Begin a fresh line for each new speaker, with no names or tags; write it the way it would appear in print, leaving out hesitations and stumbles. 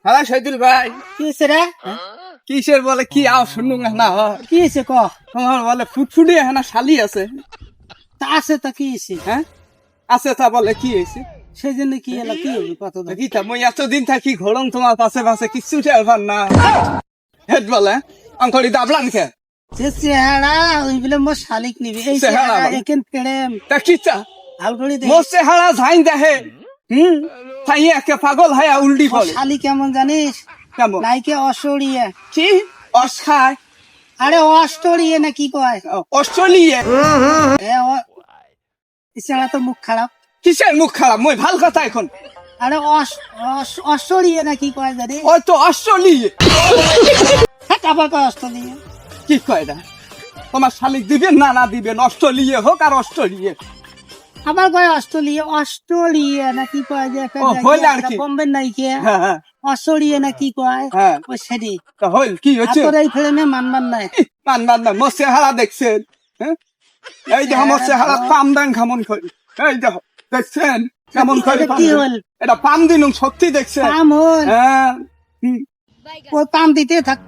হ্যাঁ শহীদুল ভাই,
কি হয়েছে রে?
কিসের বলে কি আও শুনু না
কি হয়েছে ক?
তোমার বলে ফুটফুটি হ্যাঁ শালি আছে।
তা আছে তা কি হয়েছে?
হ্যাঁ আছে, তা বলে কি হয়েছে?
সেই জন্য কি এলো, কি হলো কত দাম?
গীতা মই এতদিন থাকি ঘোরং তোমার পাশে পাশে কিচ্ছু ঠেলবার না। হেড বলে অঙ্কড়ি দাবলান খে
যে চেহারা ওই বলে মোর শালিক নিবি এই
চেহারা
চেহারা
বলে?
একেন প্রেম
তা কিতা
ভাল করে দে।
মোর চেহারা ঝাইন দেখে তাই একে পাগল হয় উল্টি
মোর
বলে
শালি কেমন জানিস?
কেমন
নাইকে অসরিয়ে,
কি অসখায়
আরে অস্টরিয়ে না কি কয়?
অস্ট্রেলিয়া
এ এই চেহারা তো মুখ খারাপ।
কিসের মুখ খারাপ? মই ভাল কথা এখন
আরে অস্টরিয়ে না কি কয় জানি?
ওই তো অস্ট্রেলিয়া
হ্যাঁ আবার কয় অস্টরিয়ে।
কি কয় না তোমার শালিক দিবেন না না দিবেন অস্ট্রেলিয়া হোক আর অস্ট্রেলিয়া
আবার কয় অস্ট্রেলিয়া, অস্ট্রেলিয়া না কি কয় যে একটা
ও, হইল আর কি?
বম্বের নাইকে
হ্যাঁ হ্যাঁ
অস্ট্রেলিয়া না কি কয়?
হ্যাঁ
ওই সেটি
তা হইল কি হচ্ছে?
তোর এই ফিল্মে মানবার নাই।
মানবার না মোর চেহারা দেখছেন? হ্যাঁ এই দেখো মোর চেহারা পাম দেন কেমন করি, এই দেখো দেখছেন কেমন করে
এটা কি হল?
এটা পাম দিনুম সত্যি দেখছেন?
পাম হল,
হ্যাঁ
ওই পাম দিতে থাক।